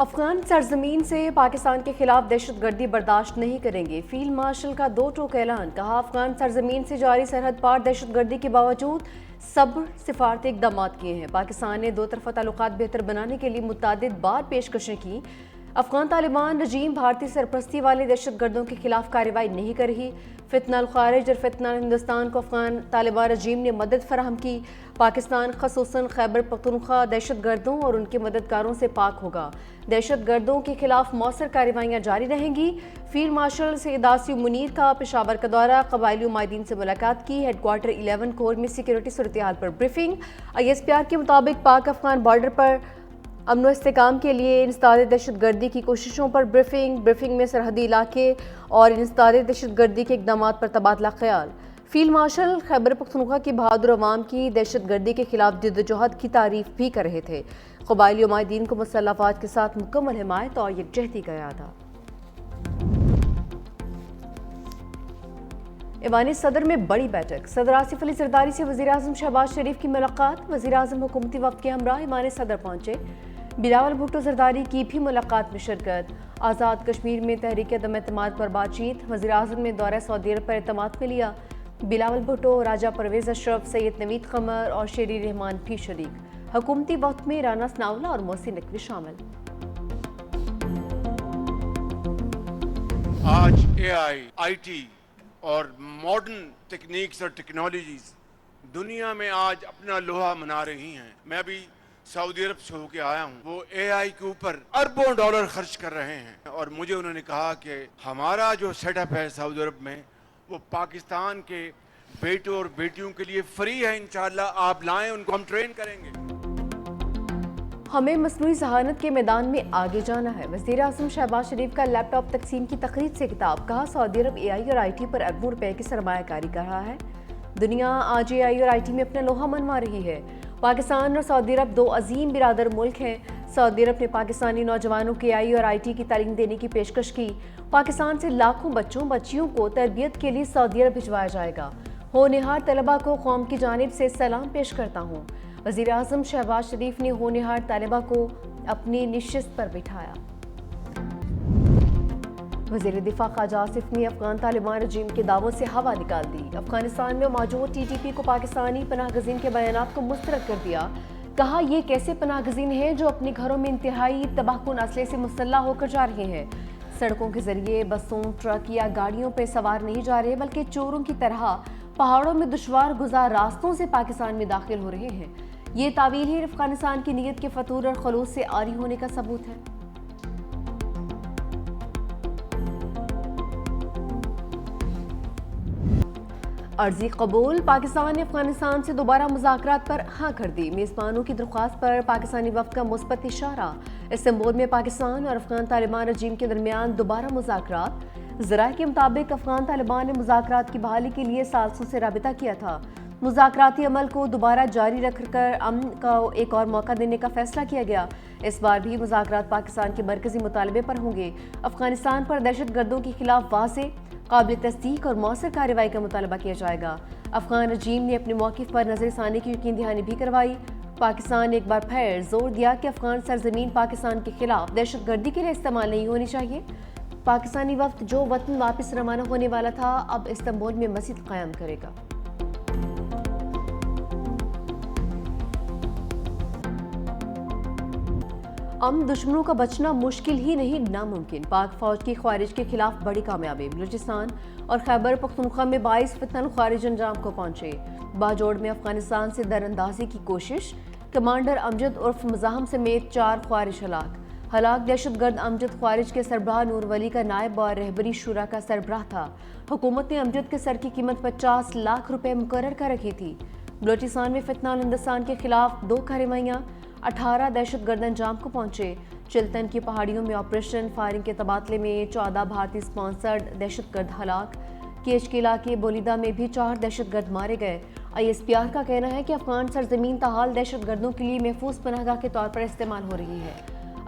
افغان سرزمین سے پاکستان کے خلاف دہشت گردی برداشت نہیں کریں گے۔ فیلڈ مارشل کا دو ٹوک اعلان۔ کہا افغان سرزمین سے جاری سرحد پار دہشت گردی کے باوجود صبر سفارتی اقدامات کیے ہیں۔ پاکستان نے دو طرفہ تعلقات بہتر بنانے کے لیے متعدد بار پیشکشیں کی۔ افغان طالبان رجیم بھارتی سرپرستی والے دہشت گردوں کے خلاف کارروائی نہیں کر رہی۔ فتنہ الخارج اور فتنہ ہندوستان کو افغان طالبان رجیم نے مدد فراہم کی۔ پاکستان خصوصاً خیبر پختونخوا دہشت گردوں اور ان کے مددگاروں سے پاک ہوگا۔ دہشت گردوں کے خلاف مؤثر کارروائیاں جاری رہیں گی۔ فیلڈ مارشل سید آصف منیر کا پشاور کا دورہ۔ قبائلی مماہدین سے ملاقات کی۔ ہیڈ کوارٹر 11 کور میں سیکیورٹی صورتحال پر بریفنگ۔ ISPR کے مطابق پاک افغان بارڈر پر امن و استحکام کے لیے انسداد دہشت گردی کی کوششوں پر بریفنگ میں سرحدی علاقے اور انسداد دہشت گردی کے اقدامات پر تبادلہ خیال۔ فیلڈ مارشل خیبر پختونخوا کی بہادر عوام کی دہشت گردی کے خلاف جدوجہد کی تعریف بھی کر رہے تھے۔ قبائلی مماہدین کو مسلح افواج کے ساتھ مکمل حمایت اور یکجہتی کا اعادہ۔ ایوان صدر میں بڑی بیٹھک۔ صدر آصف علی زرداری سے وزیراعظم شہباز شریف کی ملاقات۔ وزیراعظم حکومتی وفد کے ہمراہ ایوان صدر پہنچے۔ بلاول بھٹو زرداری کی بھی ملاقات میں شرکت۔ آزاد کشمیر میں تحریک عدم اعتماد پر بات چیت۔ وزیراعظم نے دورہ سعودی عرب پر اعتماد میں لیا۔ بلاول بھٹو، راجہ پرویز اشرف، سید نوید قمر اور شیری رحمان بھی شریک۔ حکومتی وفد میں رانا ثناءاللہ اور محسن نقوی شامل۔ آج IT اور ماڈرن ٹیکنیکس اور ٹیکنالوجیز دنیا میں آج اپنا لوہا منا رہی ہیں۔ میں ابھی سعودی عرب سے ہو کے آیا ہوں۔ وہ AI کے اوپر اربوں ڈالر خرچ کر رہے ہیں، اور مجھے انہوں نے کہا کہ ہمارا جو سیٹ اپ ہے سعودی عرب میں وہ پاکستان کے بیٹوں اور بیٹیوں کے لیے فری ہے۔ انشاءاللہ آپ لائیں، ان کو ہم ٹرین کریں گے۔ ہمیں مصنوعی ذہانت کے میدان میں آگے جانا ہے۔ وزیر اعظم شہباز شریف کا لیپ ٹاپ تقسیم کی تقریب سے خطاب۔ کہا سعودی عرب AI اور IT پر اربوں روپے کی سرمایہ کاری کر رہا ہے۔ دنیا آج AI اور IT میں اپنا لوہا منوا رہی ہے۔ پاکستان اور سعودی عرب دو عظیم برادر ملک ہیں۔ سعودی عرب نے پاکستانی نوجوانوں کو AI اور IT کی تعلیم دینے کی پیشکش کی۔ پاکستان سے لاکھوں بچوں بچیوں کو تربیت کے لیے سعودی عرب بھجوایا جائے گا۔ ہونہار طلباء کو قوم کی جانب سے سلام پیش کرتا ہوں۔ وزیر اعظم شہباز شریف نے ہونہار طالبہ کو اپنی نشست پر بٹھایا۔ وزیر دفاع خواجہ آصف نے افغان طالبان رجیم کے دعووں سے ہوا نکال دی۔ افغانستان میں موجود TTP کو پاکستانی پناہ گزین کے بیانات کو مسترد کر دیا۔ کہا یہ کیسے پناہ گزین ہیں جو اپنے گھروں میں انتہائی تباہ کن اسلحے سے مسلح ہو کر جا رہے ہیں۔ سڑکوں کے ذریعے بسوں، ٹرک یا گاڑیوں پہ سوار نہیں جا رہے، بلکہ چوروں کی طرح پہاڑوں میں دشوار گزار راستوں سے پاکستان میں داخل ہو رہے ہیں۔ یہ تعویل ہی افغانستان کی نیت کے فطور اور خلوص سے عاری ہونے کا ثبوت ہے۔ عرضی قبول۔ پاکستان نے افغانستان سے دوبارہ مذاکرات پر ہاں کر دی۔ میزبانوں کی درخواست پر پاکستانی وفد کا مثبت اشارہ۔ استنبول میں پاکستان اور افغان طالبان رجیم کے درمیان دوبارہ مذاکرات۔ ذرائع کے مطابق افغان طالبان نے مذاکرات کی بحالی کے لیے ثالثوں سے رابطہ کیا تھا۔ مذاکراتی عمل کو دوبارہ جاری رکھ کر امن کا ایک اور موقع دینے کا فیصلہ کیا گیا۔ اس بار بھی مذاکرات پاکستان کے مرکزی مطالبے پر ہوں گے۔ افغانستان پر دہشت گردوں کے خلاف واضح، قابل تصدیق اور مؤثر کارروائی کا مطالبہ کیا جائے گا۔ افغان رجیم نے اپنے موقف پر نظر ثانی کی یقین دہانی بھی کروائی۔ پاکستان نے ایک بار پھر زور دیا کہ افغان سرزمین پاکستان کے خلاف دہشت گردی کے لیے استعمال نہیں ہونی چاہیے۔ پاکستانی وفد جو وطن واپس روانہ ہونے والا تھا اب استنبول میں مسجد قائم کرے گا۔ دشمنوں کا بچنا مشکل ہی نہیں ناممکن۔ پاک فوج کی خارج کے خلاف بڑی کامیابی۔ بلوچستان اور خیبر پختونخوا میں 22 فتنہ الخوارج انجام کو پہنچے۔ باجوڑ میں افغانستان سے در اندازی کی کوشش۔ کمانڈر امجد عرف مزاحم سمیت 4 خوارج ہلاک دہشت گرد امجد خوارج کے سربراہ نور ولی کا نائب اور رہبری شورا کا سربراہ تھا۔ حکومت نے امجد کے سر کی قیمت 50 لاکھ روپے مقرر کر رکھی تھی۔ بلوچستان میں فتنہ ہندوستان کے خلاف 2 کارروائیاں، 18 دہشت گرد انجام کو پہنچے۔ چلتن کی پہاڑیوں میں آپریشن فائرنگ کے تبادلے میں 14 بھارتی سپانسرڈ دہشت گرد ہلاک۔ کیچ کے علاقے بولیدہ میں بھی 4 دہشت گرد مارے گئے۔ ISPR کا کہنا ہے کہ افغان سرزمین تاحال دہشت گردوں کے لیے محفوظ پناہ گاہ کے طور پر استعمال ہو رہی ہے۔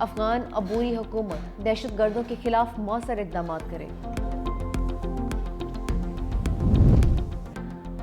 افغان عبوری حکومت دہشت گردوں کے خلاف مؤثر اقدامات کرے۔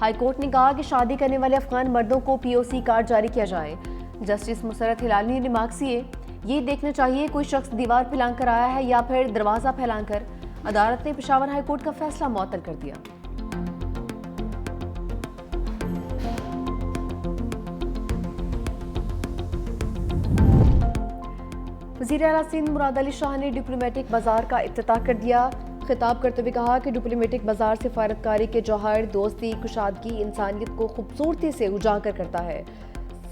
ہائی کورٹ نے کہا کہ شادی کرنے والے افغان مردوں کو POC کارڈ جاری کیا جائے۔ جسٹس مسرت ہلالی نے ریمارکس کیے، یہ دیکھنا چاہیے کوئی شخص دیوار پھیلان کر آیا ہے یا پھر دروازہ پھیلان کر۔ عدالت نے پشاور ہائی کورٹ کا فیصلہ معطل کر دیا۔ وزیر اعلیٰ سندھ مراد علی شاہ نے ڈپلومیٹک بازار کا افتتاح کر دیا۔ خطاب کرتے ہوئے کہا کہ ڈپلومیٹک بازار سفارتکاری کے جوہر، دوستی، کشادگی، انسانیت کو خوبصورتی سے اجاگر کرتا ہے۔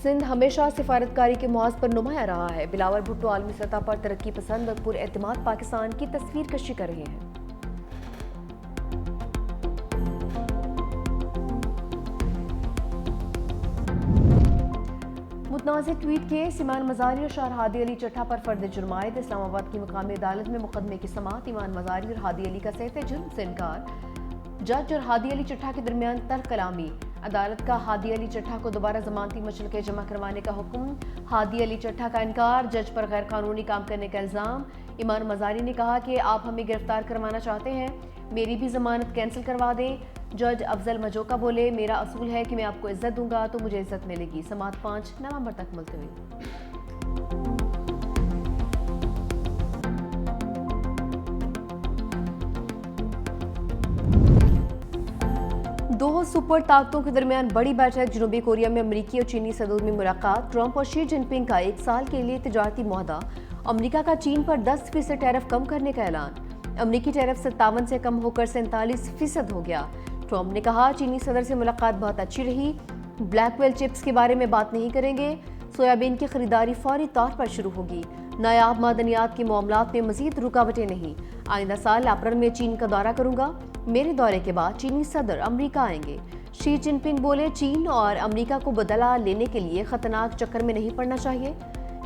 سندھ ہمیشہ سفارتکاری کے محاذ پر نمایاں رہا ہے۔ بلاول بھٹو عالمی سطح پر ترقی پسند اور پر اعتماد پاکستان کی تصویر کشی کر رہے ہیں۔ متنازع ٹویٹ کیس، ایمان مزاری اور شاہر ہادی علی چٹھا پر فرد جرم عائد۔ اسلام آباد کی مقامی عدالت میں مقدمے کی سماعت۔ ایمان مزاری اور ہادی علی کا صحت جرم سے انکار۔ جج اور ہادی علی چٹھا کے درمیان تلخ کلامی۔ عدالت کا ہادی علی چٹھا کو دوبارہ ضمانتی مشرقے جمع کروانے کا حکم۔ ہادی علی چٹھا کا انکار، جج پر غیر قانونی کام کرنے کا الزام۔ ایمان مزاری نے کہا کہ آپ ہمیں گرفتار کروانا چاہتے ہیں، میری بھی ضمانت کینسل کروا دیں۔ جج افضل مجوکا بولے، میرا اصول ہے کہ میں آپ کو عزت دوں گا تو مجھے عزت ملے گی۔ سماعت 5 نومبر تک ملتوی۔ دو سپر طاقتوں کے درمیان بڑی بیٹھک۔ جنوبی کوریا میں امریکی اور چینی صدور میں ملاقات۔ ٹرمپ اور شی جن پنگ کا 1 سال کے لیے تجارتی معاہدہ۔ امریکہ کا چین پر 10% ٹیرف کم کرنے کا اعلان۔ امریکی ٹیرف 57 سے کم ہو کر 47% ہو گیا۔ ٹرمپ نے کہا چینی صدر سے ملاقات بہت اچھی رہی، بلیک ویل چپس کے بارے میں بات نہیں کریں گے۔ سویابین کی خریداری فوری طور پر شروع ہوگی۔ نایاب معدنیات کے معاملات میں مزید رکاوٹیں نہیں۔ آئندہ سال اپریل میں چین کا دورہ کروں گا۔ میرے دورے کے بعد چینی صدر امریکہ آئیں گے۔ شی جن پنگ بولے، چین اور امریکہ کو بدلہ لینے کے لیے خطرناک چکر میں نہیں پڑنا چاہیے۔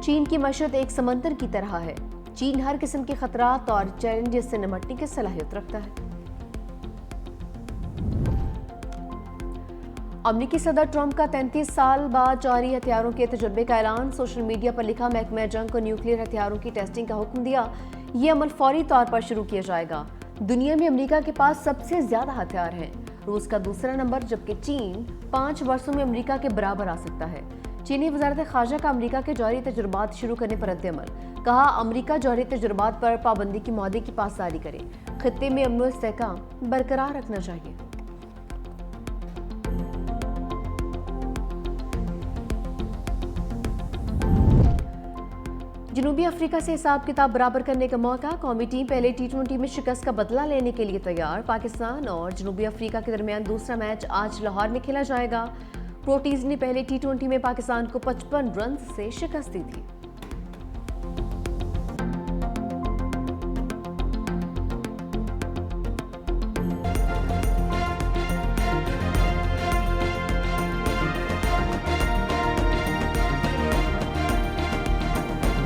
چین کی معیشت ایک سمندر کی طرح ہے۔ چین ہر قسم کے خطرات اور چیلنجز سے نمٹنے کی صلاحیت رکھتا ہے۔ امریکی صدر ٹرمپ کا 33 سال بعد جاری ہتھیاروں کے تجربے کا اعلان۔ سوشل میڈیا پر لکھا، محکمہ جنگ کو نیوکلیئر ہتھیاروں کی ٹیسٹنگ کا حکم دیا۔ یہ عمل فوری طور پر شروع کیا جائے گا۔ دنیا میں امریکہ کے پاس سب سے زیادہ ہتھیار ہیں، روس کا دوسرا نمبر، جبکہ چین 5 برسوں میں امریکہ کے برابر آ سکتا ہے۔ چینی وزارت خارجہ کا امریکہ کے جوہری تجربات شروع کرنے پر رد عمل۔ کہا امریکہ جوہری تجربات پر پابندی کی معاہدے کی پاسداری کرے، خطے میں امن و استحکام برقرار رکھنا چاہیے۔ جنوبی افریقہ سے حساب کتاب برابر کرنے کا موقع۔ قومی ٹیم پہلے T20 میں شکست کا بدلہ لینے کے لیے تیار۔ پاکستان اور جنوبی افریقہ کے درمیان دوسرا میچ آج لاہور میں کھیلا جائے گا۔ پروٹیز نے پہلے T20 میں پاکستان کو 55 رنز سے شکست دی تھی۔